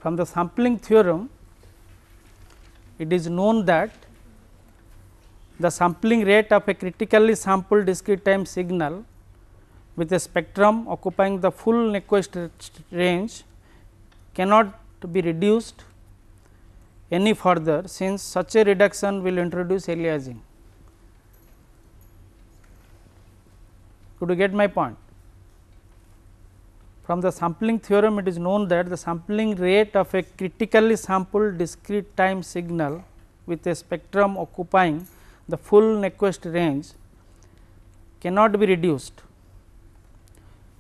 From the sampling theorem, it is known that the sampling rate of a critically sampled discrete time signal with a spectrum occupying the full Nyquist range cannot be reduced any further, since such a reduction will introduce aliasing. Could you get my point? From the sampling theorem, it is known that the sampling rate of a critically sampled discrete time signal with a spectrum occupying the full Nyquist range cannot be reduced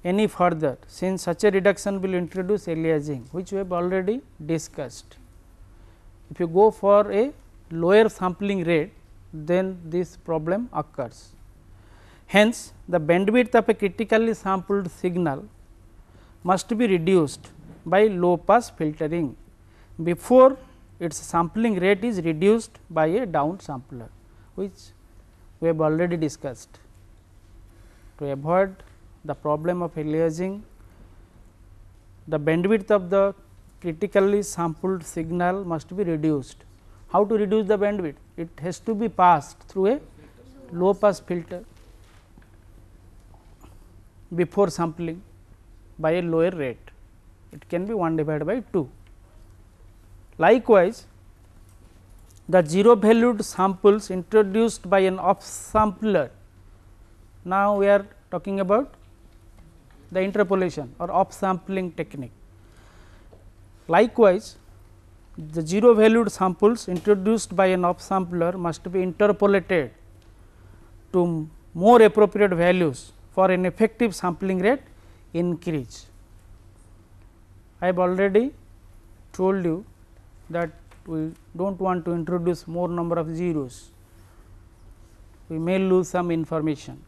any further, since such a reduction will introduce aliasing, which we have already discussed. If you go for a lower sampling rate, then this problem occurs. Hence, the bandwidth of a critically sampled signal must be reduced by low pass filtering before its sampling rate is reduced by a down sampler, which we have already discussed. To avoid the problem of aliasing, the bandwidth of the critically sampled signal must be reduced. How to reduce the bandwidth? It has to be passed through a low pass filter before sampling by a lower rate. It can be 1 divided by 2. Likewise, the zero valued samples introduced by an upsampler. Now, we are talking about the interpolation or upsampling technique. Likewise, the zero valued samples introduced by an upsampler must be interpolated to more appropriate values for an effective sampling rate increase. I have already told you that we do not want to introduce more number of zeros, we may lose some information.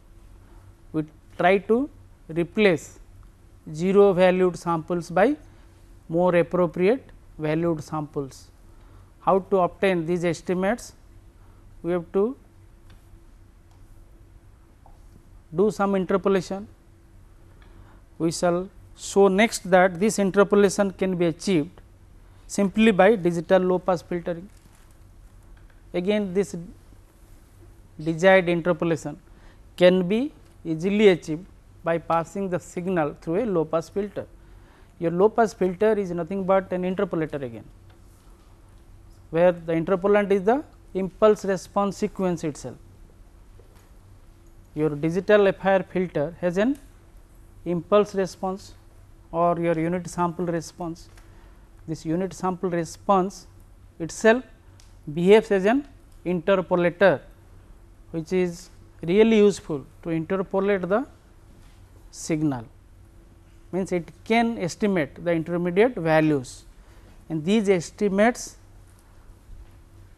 We try to replace zero valued samples by more appropriate valued samples. How to obtain these estimates? We have to do some interpolation. We shall show next that this interpolation can be achieved simply by digital low pass filtering. Again, this desired interpolation can be easily achieved by passing the signal through a low pass filter. Your low pass filter is nothing but an interpolator again, where the interpolant is the impulse response sequence itself. Your digital FIR filter has an impulse response or your unit sample response. This unit sample response itself behaves as an interpolator, which is really useful to interpolate the signal. Means it can estimate the intermediate values, and these estimates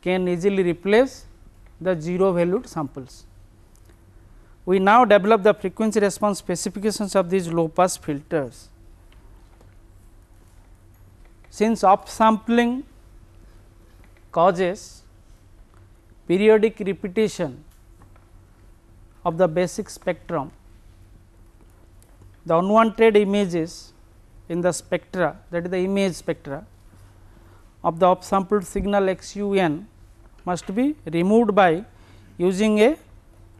can easily replace the zero valued samples. We now develop the frequency response specifications of these low pass filters. Since upsampling causes periodic repetition of the basic spectrum, the unwanted images in the spectra, that is the image spectra of the upsampled signal x u n must be removed by using a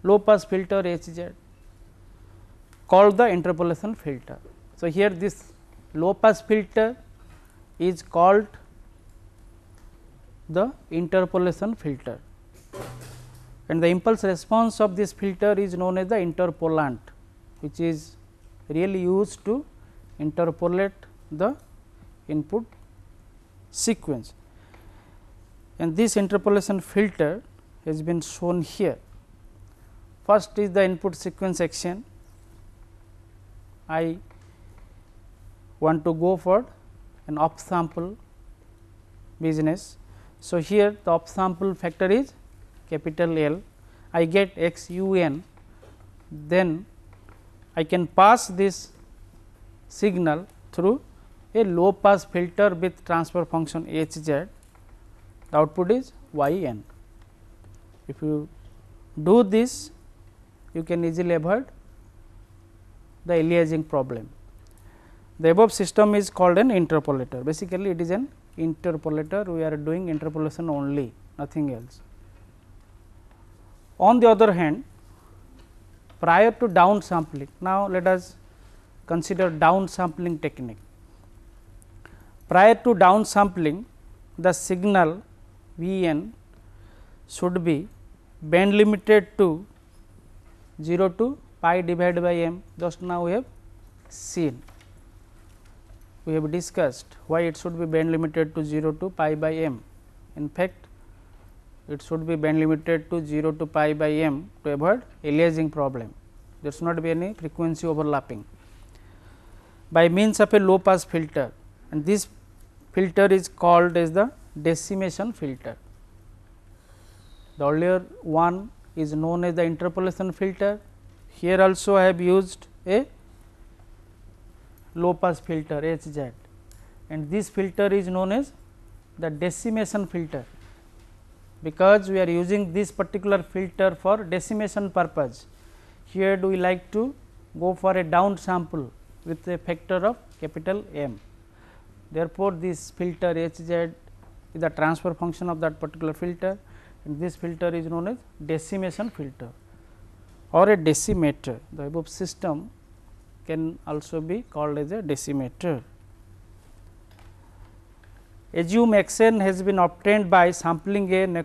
low pass filter H z called the interpolation filter. So, here this low pass filter is called the interpolation filter, and the impulse response of this filter is known as the interpolant, which is really used to interpolate the input sequence. And this interpolation filter has been shown here. First is the input sequence action. I want to go for an upsample business. So, here the upsample factor is capital L, I get x u n, then I can pass this signal through a low pass filter with transfer function h z, the output is y n. If you do this, you can easily avoid the aliasing problem. The above system is called an interpolator. Basically, it is an interpolator. We are doing interpolation only, nothing else. On the other hand, prior to downsampling, now let us consider downsampling technique. Prior to downsampling, the signal V n should be band limited to 0 to pi divided by m. Just now we have seen, we have discussed why it should be band limited to 0 to pi by m. In fact, it should be band limited to 0 to pi by m to avoid aliasing problem. There should not be any frequency overlapping by means of a low pass filter, and this filter is called as the decimation filter. The earlier one is known as the interpolation filter. Here also I have used a low pass filter HZ, and this filter is known as the decimation filter, because we are using this particular filter for decimation purpose. Here do we like to go for a down sample with a factor of capital M. Therefore, this filter HZ is the transfer function of that particular filter, and this filter is known as decimation filter or a decimator. The above system can also be called as a decimator. Assume x n has been obtained by sampling a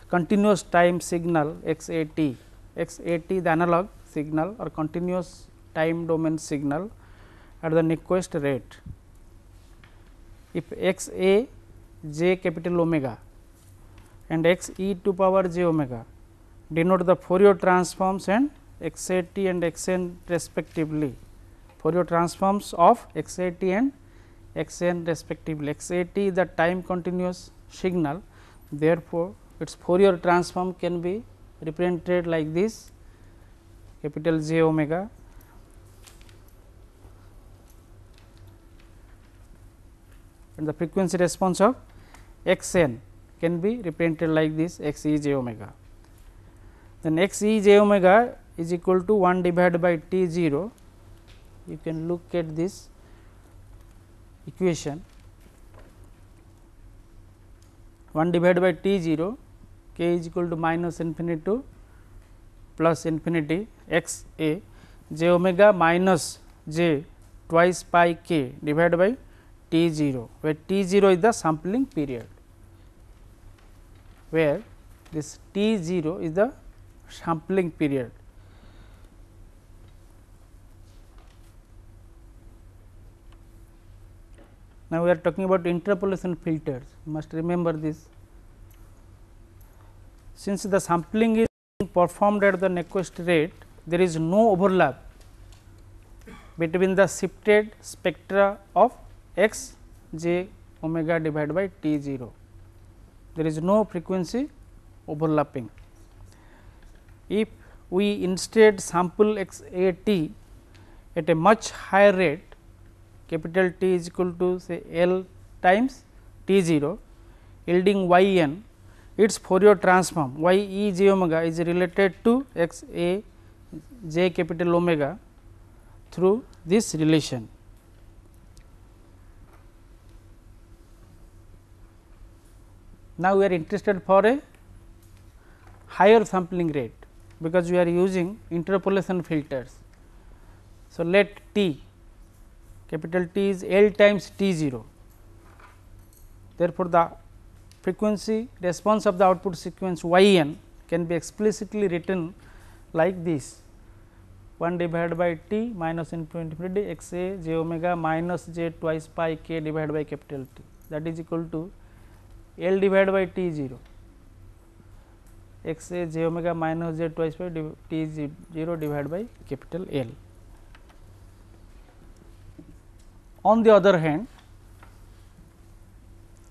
continuous time signal x a t. X a t the analog signal or continuous time domain signal at the Nyquist rate. If x a j capital omega and x e to power j omega denote the Fourier transforms and x a t and x n respectively, Fourier transforms of x a t and x n respectively. X a t is the time continuous signal, therefore, its Fourier transform can be represented like this, capital J omega and the frequency response of x n can be represented like this, x e j omega. Then x e j omega is equal to 1 divided by t 0. You can look at this equation, 1 divided by t 0, k is equal to minus infinity to plus infinity, x a j omega minus j twice pi k divided by t 0, where t 0 is the sampling period, where this t 0 is the sampling period. Now, we are talking about interpolation filters, you must remember this. Since the sampling is performed at the Nyquist rate, there is no overlap between the shifted spectra of x j omega divided by t 0. There is no frequency overlapping. If we instead sample x a t at a much higher rate, capital T is equal to say L times t 0, yielding y n, its Fourier transform y e j omega is related to x a j capital omega through this relation. Now, we are interested for a higher sampling rate, because we are using interpolation filters. So, let t capital T is L times t 0. Therefore, the frequency response of the output sequence y n can be explicitly written like this, 1 divided by t minus infinity x a j omega minus j twice pi k divided by capital T, that is equal to L divided by t 0, x a j omega minus j twice by t 0 divided by capital L. On the other hand,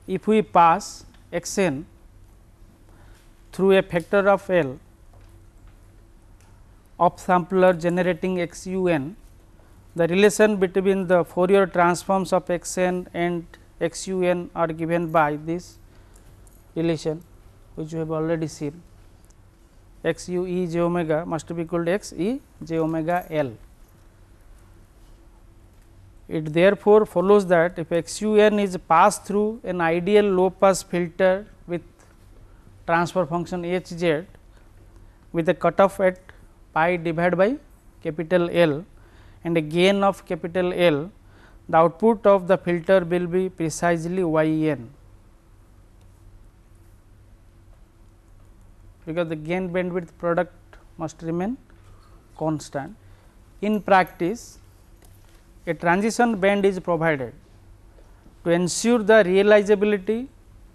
if we pass x n through a factor of L upsampler generating x u n, the relation between the Fourier transforms of x n and x u n are given by this relation, which we have already seen. X u e j omega must be equal to x e j omega L. it therefore follows that if XUN is passed through an ideal low pass filter with transfer function Hz with a cutoff at pi divided by capital L and a gain of capital L, the output of the filter will be precisely Yn, because the gain bandwidth product must remain constant. In practice, a transition band is provided to ensure the realizability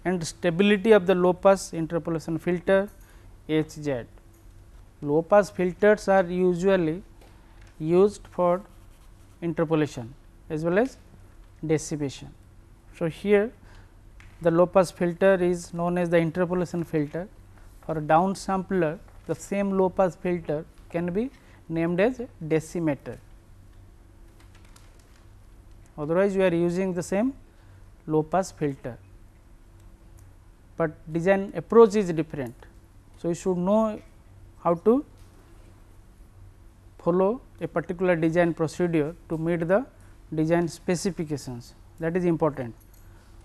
and stability of the low pass interpolation filter Hz. Low pass filters are usually used for interpolation as well as decimation. So, here the low pass filter is known as the interpolation filter. For a downsampler, the same low pass filter can be named as decimator. Otherwise, you are using the same low pass filter, but design approach is different. So, you should know how to follow a particular design procedure to meet the design specifications, that is important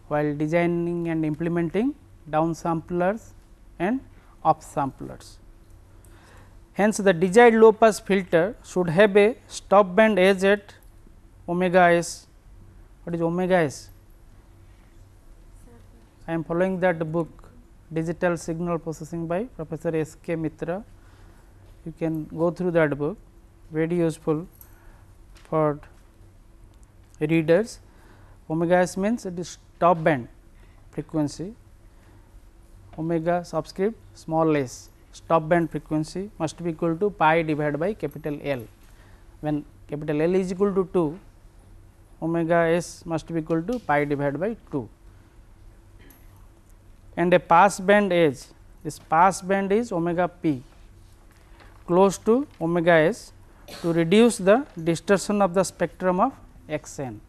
while designing and implementing downsamplers and upsamplers. Hence, the desired low pass filter should have a stop band edge at omega s. What is omega s? I am following that book, Digital Signal Processing by Professor S. K. Mitra. You can go through that book, very useful for readers. Omega s means it is stop band frequency, omega subscript small s, stop band frequency must be equal to pi divided by capital L. When capital L is equal to 2, omega s must be equal to pi divided by 2, and a pass band edge, this pass band is omega p close to omega s to reduce the distortion of the spectrum of x n.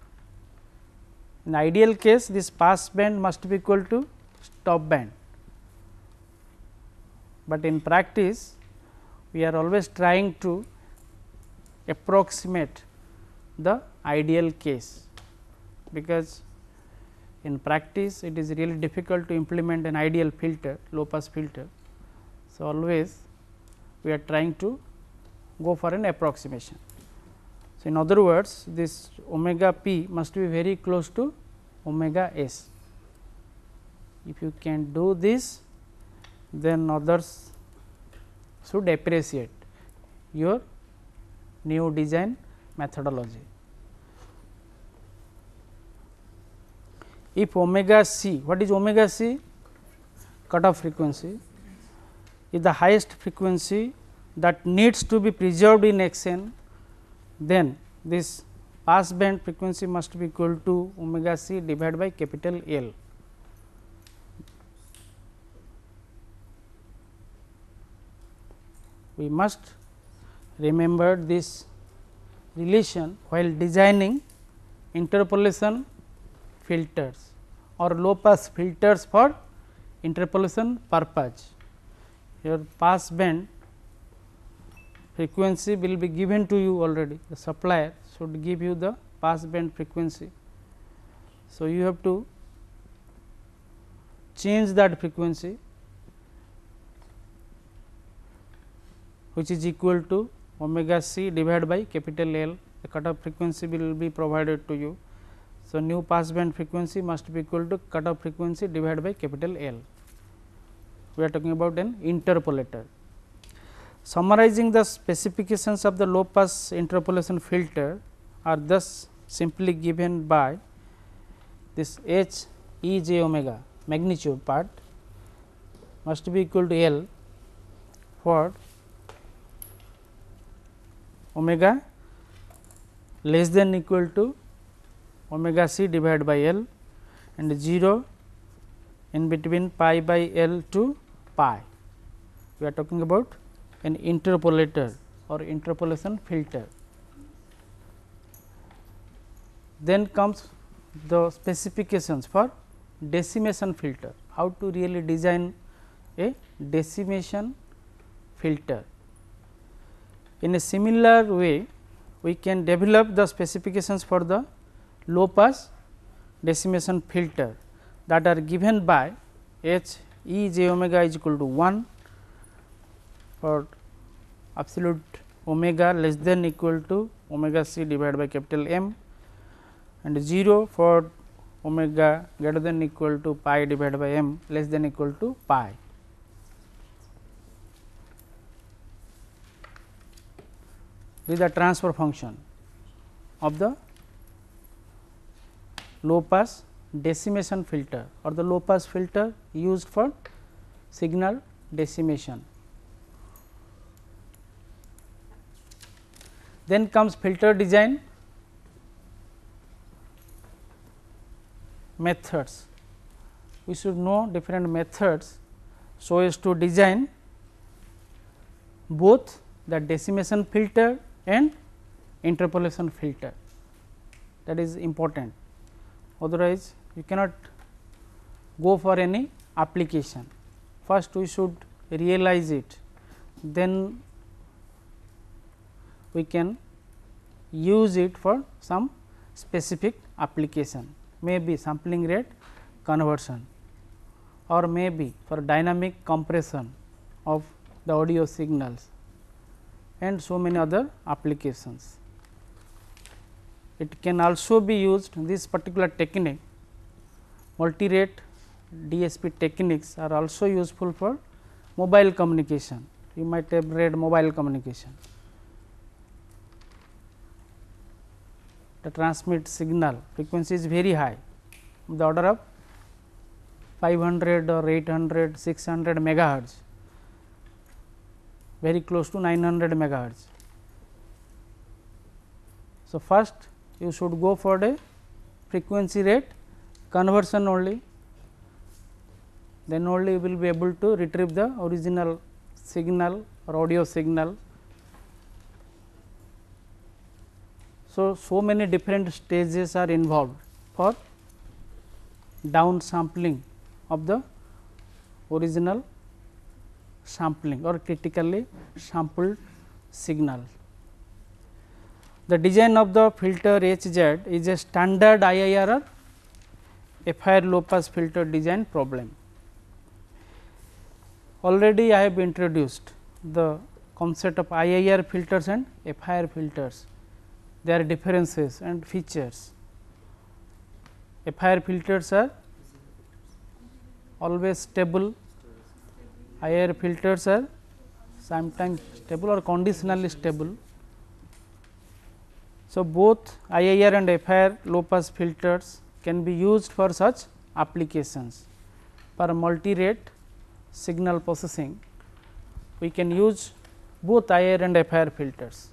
In ideal case, this pass band must be equal to stop band, but in practice we are always trying to approximate the ideal case, because in practice it is really difficult to implement an ideal filter, low pass filter. So, always we are trying to go for an approximation. So, in other words, this omega p must be very close to omega s. If you can do this, then others should appreciate your new design methodology. If omega c, what is omega c? Cutoff frequency is the highest frequency that needs to be preserved in x n, then this pass band frequency must be equal to omega c divided by capital L. We must remember this relation while designing interpolation filters or low pass filters for interpolation purpose. Your pass band frequency will be given to you already, the supplier should give you the pass band frequency. So, you have to change that frequency, which is equal to omega c divided by capital L, the cutoff frequency will be provided to you. So, new pass band frequency must be equal to cutoff frequency divided by capital L. We are talking about an interpolator. Summarizing the specifications of the low pass interpolation filter are thus simply given by this h e j omega magnitude part must be equal to L for omega less than equal to omega c divided by L and 0 in between pi by L to pi. We are talking about an interpolator or interpolation filter. Then comes the specifications for decimation filter, how to really design a decimation filter. In a similar way, we can develop the specifications for the low pass decimation filter that are given by H E j omega is equal to 1 for absolute omega less than equal to omega c divided by capital M, and 0 for omega greater than equal to pi divided by M less than equal to pi. This is the transfer function of the low pass decimation filter or the low pass filter used for signal decimation. Then comes filter design methods. We should know different methods so as to design both the decimation filter and interpolation filter, that is important. Otherwise, you cannot go for any application. First we should realize it, then we can use it for some specific application, may be sampling rate conversion or may be for dynamic compression of the audio signals and so many other applications. It can also be used, this particular technique, multi-rate DSP techniques are also useful for mobile communication. You might have read mobile communication. The transmit signal frequency is very high, the order of 500 or 800, 600 megahertz, very close to 900 megahertz. So, first you should go for a frequency rate conversion only, then only you will be able to retrieve the original signal or audio signal. So many different stages are involved for down sampling of the original sampling or critically sampled signal. The design of the filter HZ is a standard IIR or FIR low pass filter design problem. Already I have introduced the concept of IIR filters and FIR filters, their differences and features. FIR filters are always stable, IIR filters are sometimes stable or conditionally stable. So, both IIR and FIR low pass filters can be used for such applications. For multi-rate signal processing, we can use both IIR and FIR filters.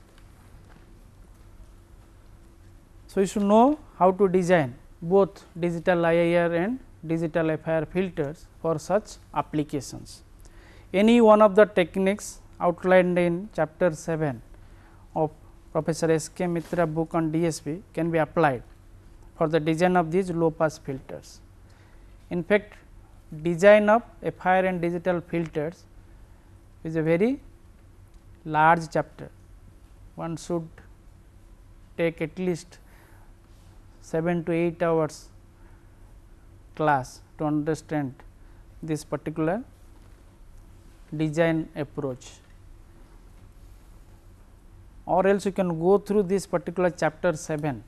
So, you should know how to design both digital IIR and digital FIR filters for such applications. Any one of the techniques outlined in chapter 7 of Professor S. K. Mitra book on DSP can be applied for the design of these low pass filters. In fact, design of FIR and digital filters is a very large chapter. One should take at least 7 to 8 hours class to understand this particular design approach, or else you can go through this particular chapter 7,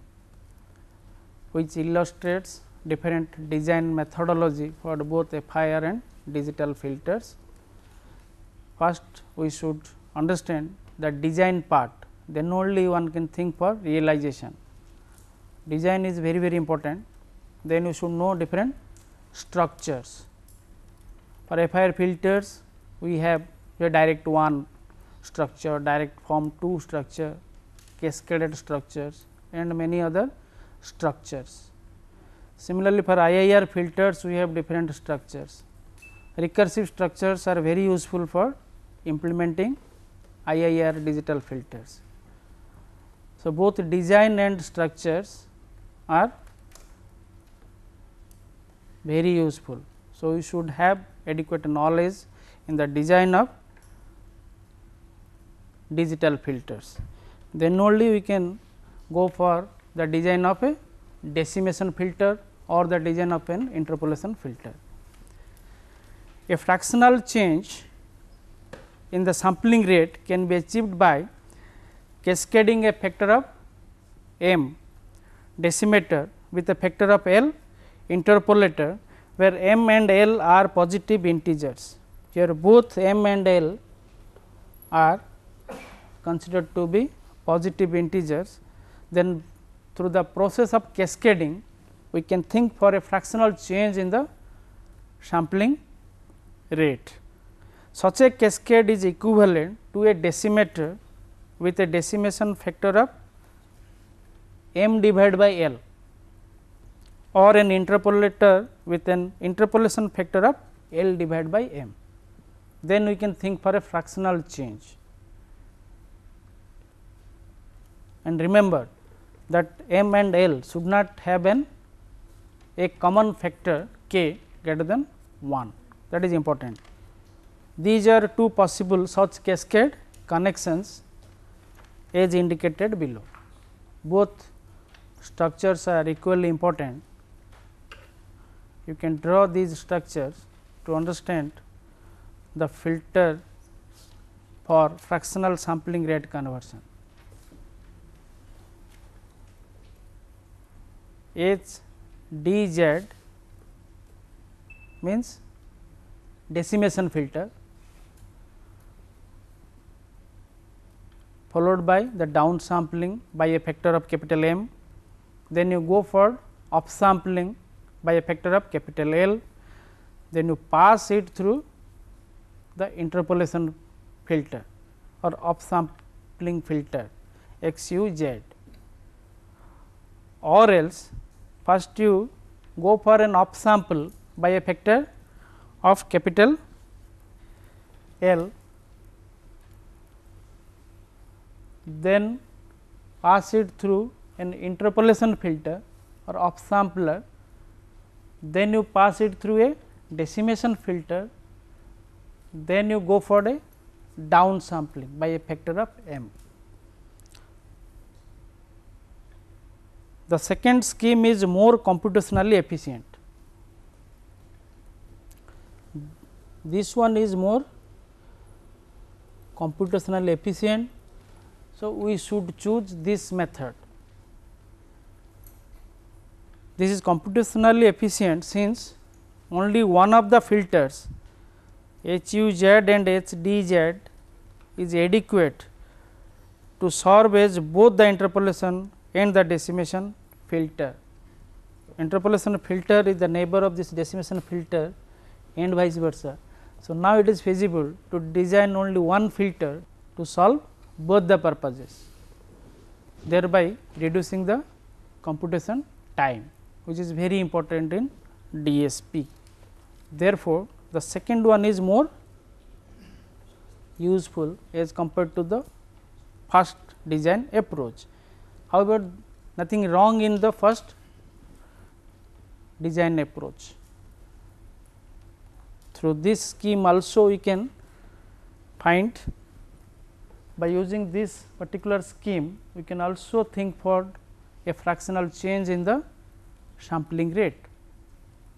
which illustrates different design methodology for both FIR and digital filters. First, we should understand the design part, then only one can think for realization. Design is very, very important. Then you should know different structures. For FIR filters, we have a direct 1 structure, direct form 2 structure, cascaded structures and many other structures. Similarly, for IIR filters, we have different structures. Recursive structures are very useful for implementing IIR digital filters. So, both design and structures are very useful. So, you should have adequate knowledge in the design of digital filters. Then only we can go for the design of a decimation filter or the design of an interpolation filter. A fractional change in the sampling rate can be achieved by cascading a factor of m decimator with a factor of L interpolator, where m and L are positive integers. Here both m and L are considered to be positive integers. Then through the process of cascading, we can think for a fractional change in the sampling rate. Such a cascade is equivalent to a decimator with a decimation factor of m divided by L, or an interpolator with an interpolation factor of L divided by m. Then we can think for a fractional change. And remember that m and L should not have a common factor k greater than 1, that is important. These are two possible such cascade connections as indicated below. Both structures are equally important. You can draw these structures to understand the filter for fractional sampling rate conversion. H D Z means decimation filter, followed by the downsampling by a factor of capital M. Then you go for upsampling by a factor of capital L. Then you pass it through the interpolation filter or upsampling filter X U Z, or else first you go for an upsample by a factor of capital L, then pass it through an interpolation filter or upsampler, then you pass it through a decimation filter, then you go for a downsampling by a factor of m. The second scheme is more computationally efficient. This one is more computationally efficient. So, we should choose this method. This is computationally efficient since only one of the filters H U Z and H D Z is adequate to serve as both the interpolation and the decimation filter. Interpolation filter is the neighbor of this decimation filter and vice versa. So, now it is feasible to design only one filter to solve both the purposes, thereby reducing the computation time, which is very important in DSP. Therefore, the second one is more useful as compared to the first design approach. However, nothing wrong in the first design approach. Through this scheme also we can find, by using this particular scheme, we can also think for a fractional change in the sampling rate,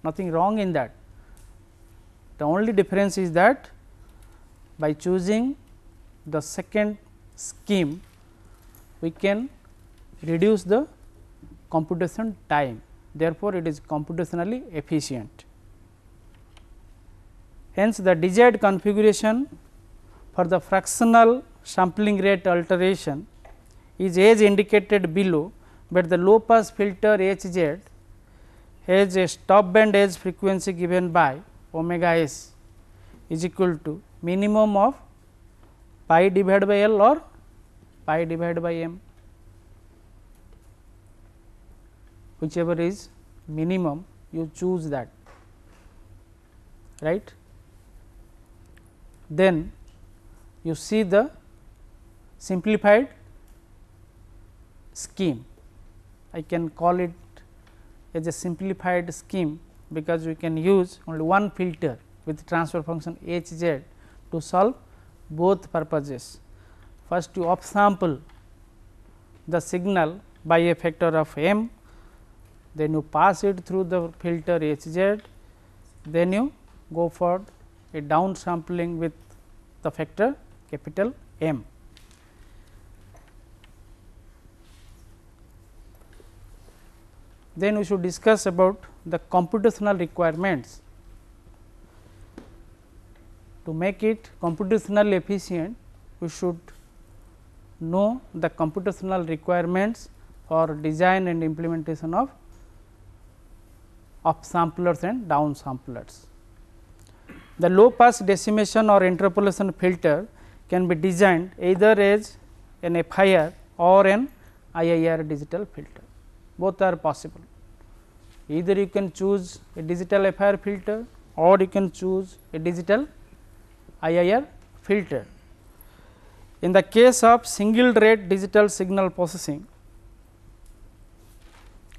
nothing wrong in that. The only difference is that by choosing the second scheme, we can reduce the computation time, therefore, it is computationally efficient. Hence, the desired configuration for the fractional sampling rate alteration is as indicated below, but the low pass filter H Z has a stop band edge frequency given by omega s is equal to minimum of pi divided by L or pi divided by m, whichever is minimum you choose that, right. Then you see the simplified scheme. I can call it as a simplified scheme, because we can use only one filter with transfer function H Z to solve both purposes. First, you upsample the signal by a factor of m, then you pass it through the filter Hz, then you go for a downsampling with the factor capital M. Then we should discuss about the computational requirements. To make it computationally efficient, we should know the computational requirements for design and implementation of upsamplers and downsamplers. The low pass decimation or interpolation filter can be designed either as an FIR or an IIR digital filter. Both are possible. Either you can choose a digital FIR filter or you can choose a digital IIR filter. In the case of single rate digital signal processing,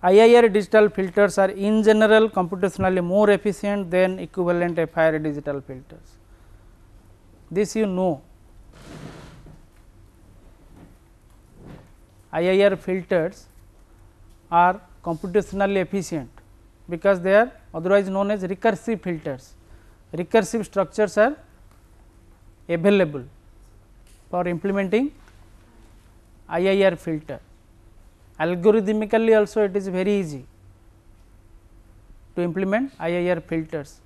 IIR digital filters are in general computationally more efficient than equivalent FIR digital filters. This you know. IIR filters are computationally efficient because they are otherwise known as recursive filters. Recursive structures are available for implementing IIR filter. Algorithmically also it is very easy to implement IIR filters,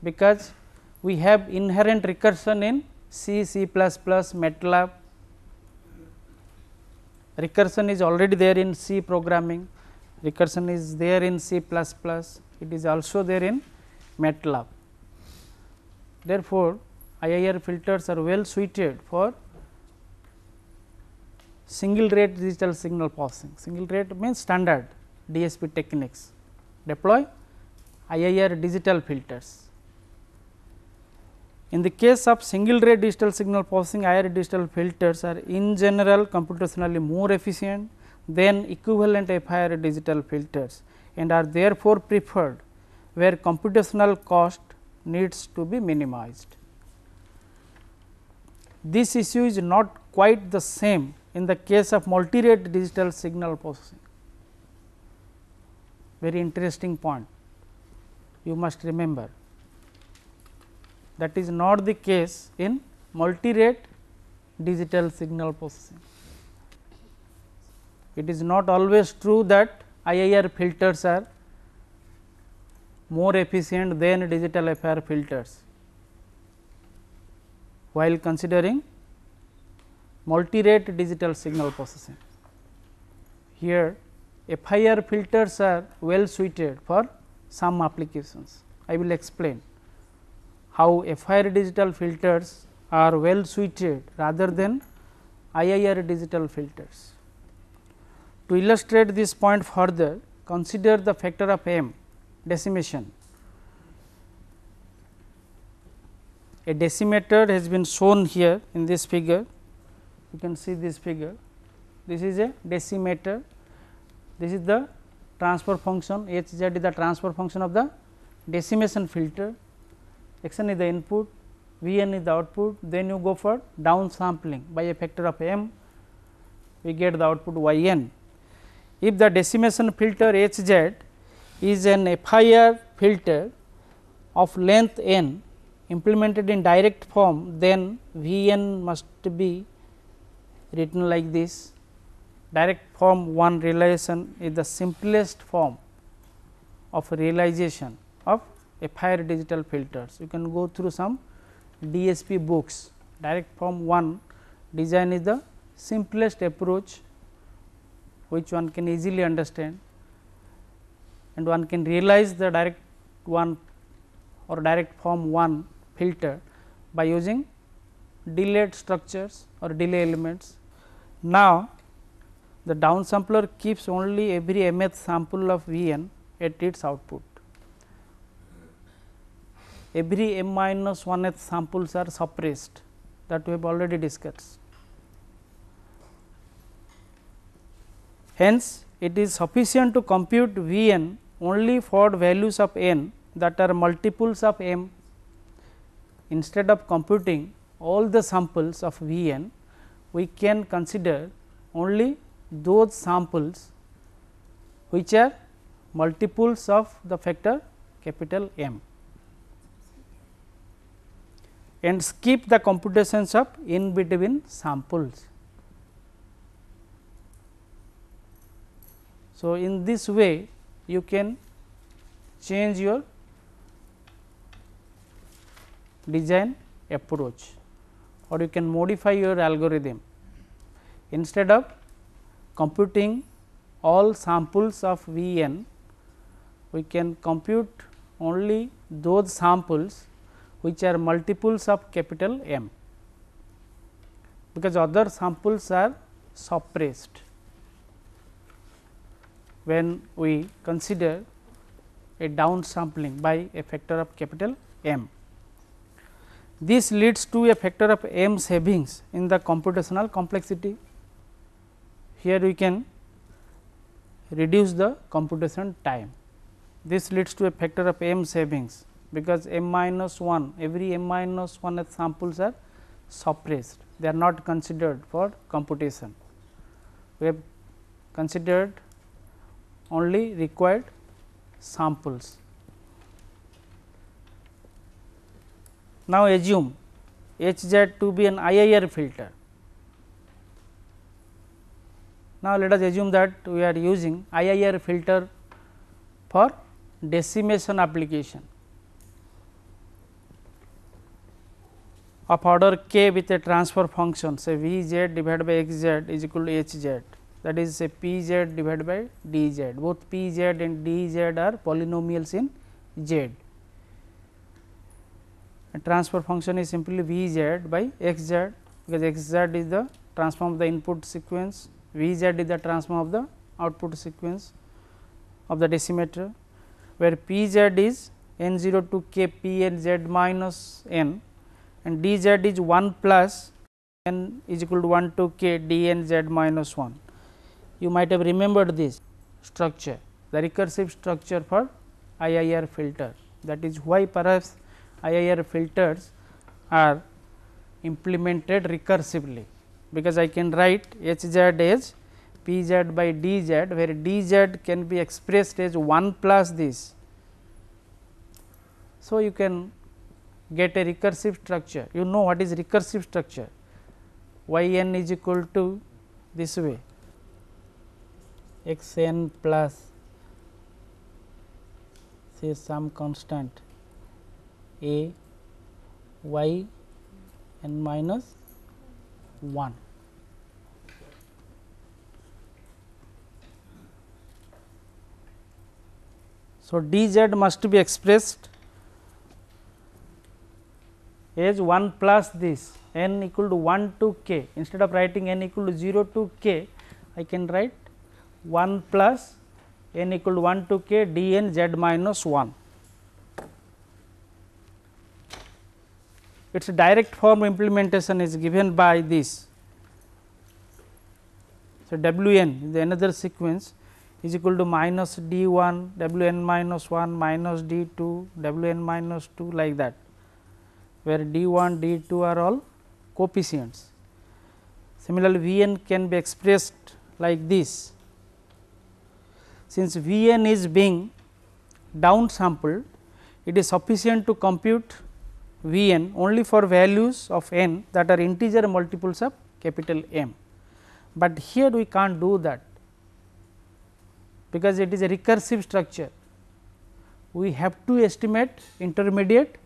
because we have inherent recursion in C, C++, MATLAB. Recursion is already there in C programming, recursion is there in C++, it is also there in MATLAB. Therefore, IIR filters are well suited for single rate digital signal processing. Single rate means standard DSP techniques. Deploy IIR digital filters. In the case of single rate digital signal processing, IIR digital filters are in general computationally more efficient than equivalent FIR digital filters and are therefore preferred where computational cost needs to be minimized. This issue is not quite the same in the case of multi-rate digital signal processing. Very interesting point, you must remember. That is not the case in multi-rate digital signal processing. It is not always true that IIR filters are more efficient than digital FIR filters while considering multi-rate digital signal processing. Here FIR filters are well suited for some applications. I will explain how FIR digital filters are well suited rather than IIR digital filters. To illustrate this point further, consider the factor of M, decimation. A decimator has been shown here in this figure. You can see this figure. This is a decimator. This is the transfer function, Hz is the transfer function of the decimation filter. Xn is the input, Vn is the output, then you go for downsampling by a factor of M, we get the output Yn. If the decimation filter Hz is an FIR filter of length n implemented in direct form, then Vn must be written like this. Direct form 1 realization is the simplest form of realization of FIR digital filters. You can go through some DSP books. Direct form 1 design is the simplest approach which one can easily understand, and one can realize the direct one or direct form 1 filter by using delayed structures or delay elements. Now, the downsampler keeps only every mth sample of Vn at its output. Every m minus 1th samples are suppressed, that we have already discussed. Hence, it is sufficient to compute Vn only for values of n that are multiples of m. Instead of computing all the samples of Vn, we can consider only those samples which are multiples of the factor capital M and skip the computations of in between samples. So, in this way you can change your design approach, or you can modify your algorithm. Instead of computing all samples of V n, we can compute only those samples which are multiples of capital M, because other samples are suppressed when we consider a downsampling by a factor of capital M. This leads to a factor of M savings in the computational complexity. Here we can reduce the computation time. This leads to a factor of M savings, because M minus 1, every M minus 1 samples are suppressed, they are not considered for computation. We have considered only required samples. Now, assume H z to be an IIR filter. Now, let us assume that we are using IIR filter for decimation application of order k with a transfer function, say V z divided by x z is equal to H z, that is say P z divided by D z. Both P z and D z are polynomials in z. A transfer function is simply V z by x z, because x z is the transform of the input sequence, V z is the transform of the output sequence of the decimator, where P z is n 0 to k p n z minus n and d z is 1 plus n is equal to 1 to k d n z minus 1. You might have remembered this structure, the recursive structure for IIR filter. That is why perhaps IIR filters are implemented recursively, because I can write H z as P z by D z, where D z can be expressed as 1 plus this. So, you can get a recursive structure. You know what is recursive structure? Y n is equal to this way, x n plus say some constant a y n minus 1. So, d z must be expressed as 1 plus this n equal to 1 to k. Instead of writing n equal to 0 to k, I can write 1 plus n equal to 1 to k d n z minus 1. Its direct form implementation is given by this. So, w n is another sequence is equal to minus d 1 w n minus 1 minus d 2 w n minus 2, like that, where d 1 d 2 are all coefficients. Similarly, V n can be expressed like this. Since V n is being downsampled, it is sufficient to compute V n only for values of n that are integer multiples of capital M, but here we can't do that, because it is a recursive structure. We have to estimate intermediate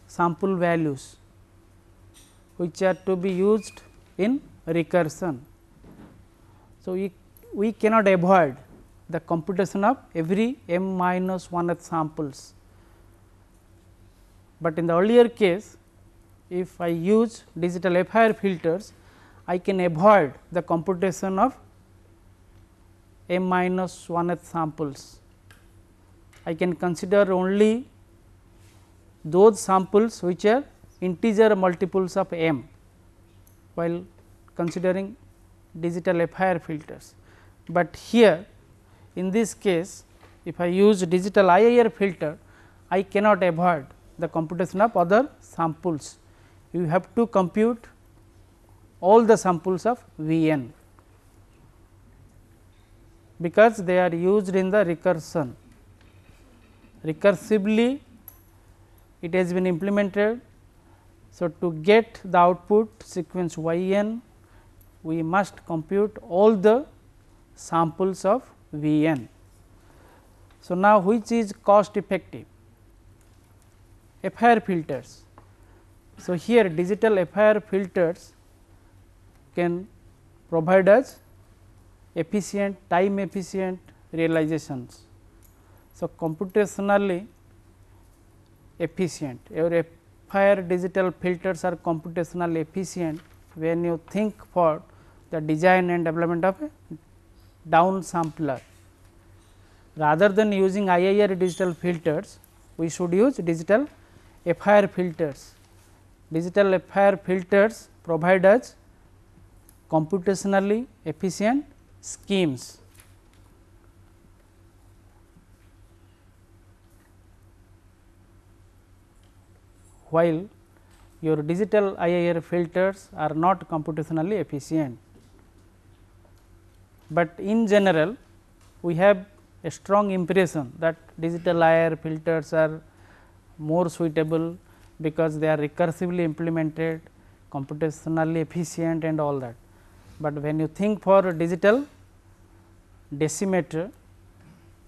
sample values which are to be used in recursion. So, we cannot avoid the computation of every m minus 1th samples, but in the earlier case, if I use digital FIR filters, I can avoid the computation of m minus 1th samples. I can consider only those samples which are integer multiples of m while considering digital FIR filters. But here in this case, if I use digital IIR filter, I cannot avoid the computation of other samples. You have to compute all the samples of V n, because they are used in the recursion. recursively it has been implemented. So, to get the output sequence y n, we must compute all the samples of V n. So, now which is cost effective? FIR filters. So, here digital FIR filters can provide us efficient, time efficient realizations. So, computationally efficient, your FIR digital filters are computationally efficient when you think for the design and development of a down sampler. Rather than using IIR digital filters, we should use digital FIR filters. Digital FIR filters provide us computationally efficient schemes. While your digital IIR filters are not computationally efficient, but in general we have a strong impression that digital IIR filters are more suitable because they are recursively implemented, computationally efficient and all that. But when you think for a digital decimator,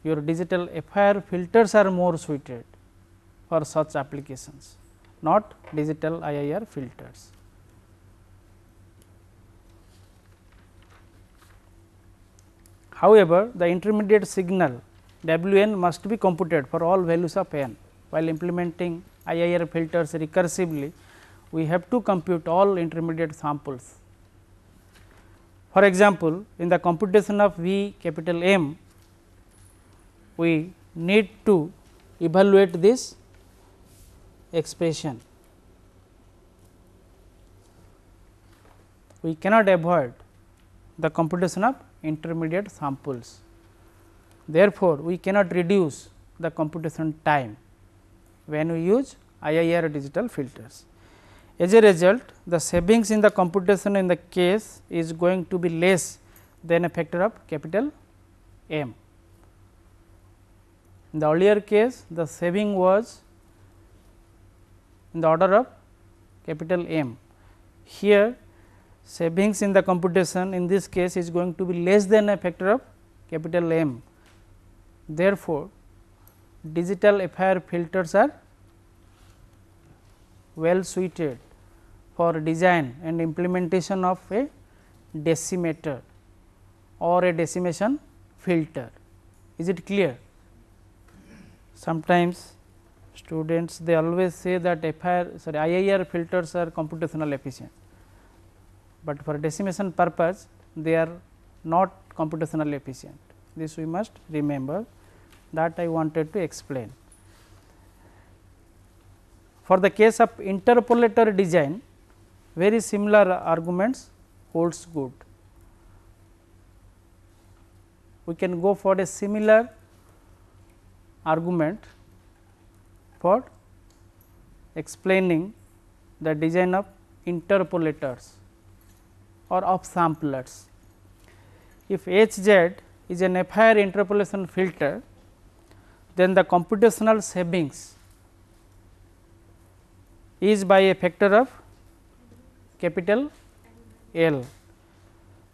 your digital FIR filters are more suited for such applications, not digital IIR filters. However, the intermediate signal W n must be computed for all values of n. While implementing IIR filters recursively, we have to compute all intermediate samples. For example, in the computation of V capital M, we need to evaluate this expression. We cannot avoid the computation of intermediate samples. Therefore, we cannot reduce the computation time when we use IIR digital filters. As a result, the savings in the computation in the case is going to be less than a factor of capital M. In the earlier case, the saving was in the order of capital M. Here, savings in the computation in this case is going to be less than a factor of capital M. Therefore, digital FIR filters are well suited for design and implementation of a decimator or a decimation filter. Is it clear? Sometimes students they always say that IIR filters are computationally efficient, but for decimation purpose they are not computationally efficient. This we must remember, that I wanted to explain. For the case of interpolator design, very similar arguments holds good. We can go for a similar argument for explaining the design of interpolators or upsamplers. If Hz is an FIR interpolation filter, then the computational savings is by a factor of capital L.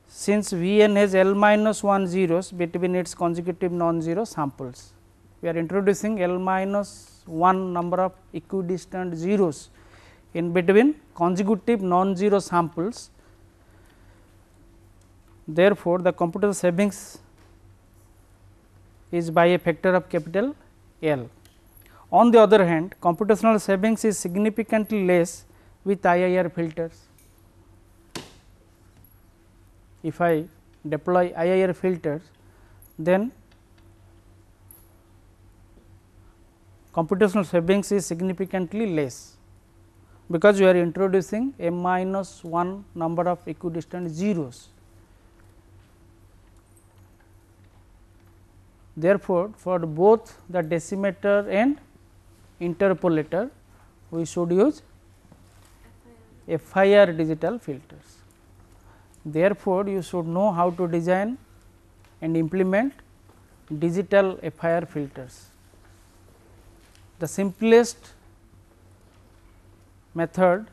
Since V n has L minus 1 zeros between its consecutive non-zero samples, we are introducing L minus 1 number of equidistant zeros in between consecutive non-zero samples. Therefore, the computational savings is by a factor of capital L. On the other hand, computational savings is significantly less with IIR filters. If I deploy IIR filters, then computational savings is significantly less, because we are introducing m minus 1 number of equidistant zeros. Therefore, for both the decimator and interpolator, we should use FIR digital filters. Therefore, you should know how to design and implement digital FIR filters. the simplest method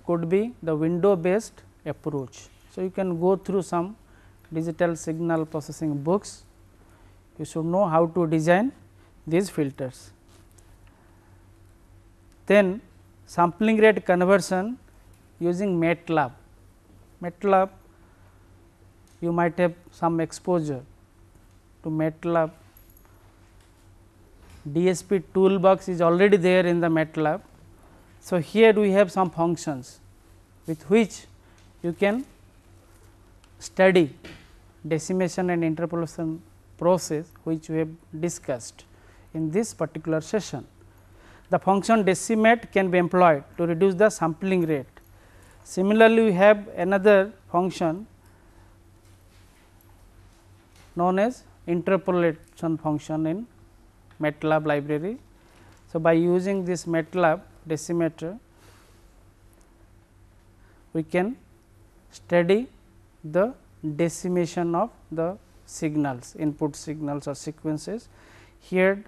could be the window based approach. So, you can go through some digital signal processing books, you should know how to design these filters. Then sampling rate conversion using MATLAB. MATLAB, you might have some exposure to MATLAB. DSP toolbox is already there in the MATLAB. So, here we have some functions with which you can study decimation and interpolation process, which we have discussed in this particular session. The function decimate can be employed to reduce the sampling rate. Similarly, we have another function known as interpolation function in MATLAB library. So, by using this MATLAB decimator, we can study the decimation of the signals, input signals or sequences. Here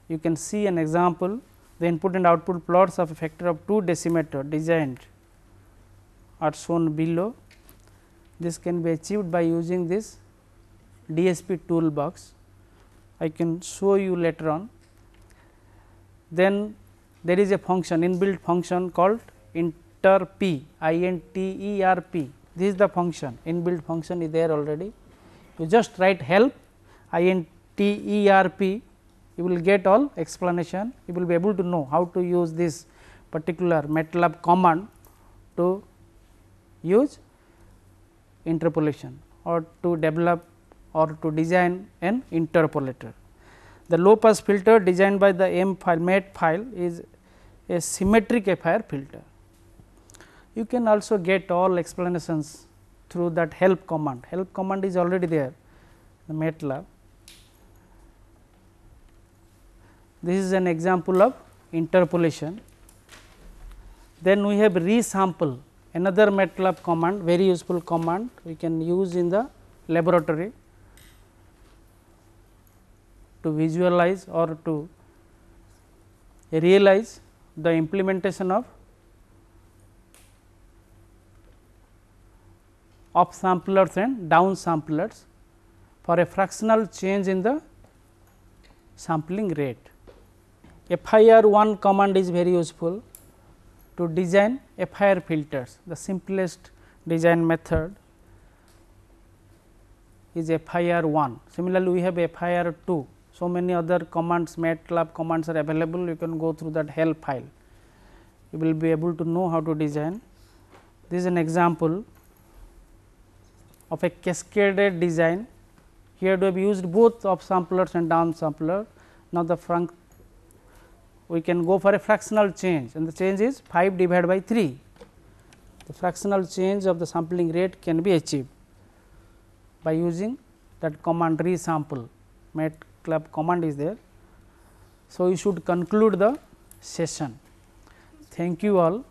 you can see an example, the input and output plots of a factor of 2 decimator designed are shown below. This can be achieved by using this DSP toolbox. I can show you later on. Then there is a function, inbuilt function called interp, INTERP. This is the function, inbuilt function is there already. You just write help INTERP, you will get all explanation. You will be able to know how to use this particular MATLAB command to use interpolation or to develop or to design an interpolator. The low pass filter designed by the M file MAT file is a symmetric FIR filter. You can also get all explanations through that help command. Help command is already there in the MATLAB. This is an example of interpolation. Then we have resample, another MATLAB command, very useful command we can use in the laboratory to visualize or to realize the implementation of upsamplers and downsamplers for a fractional change in the sampling rate. FIR1 command is very useful to design FIR filters. The simplest design method is FIR1. Similarly, we have FIR2. So many other commands, MATLAB commands are available. You can go through that help file. You will be able to know how to design. This is an example of a cascaded design. Here we have used both upsamplers and downsampler. Now, we can go for a fractional change, and the change is 5 divided by 3. The fractional change of the sampling rate can be achieved by using that command resample. MATLAB command is there. So, you should conclude the session. Thank you all.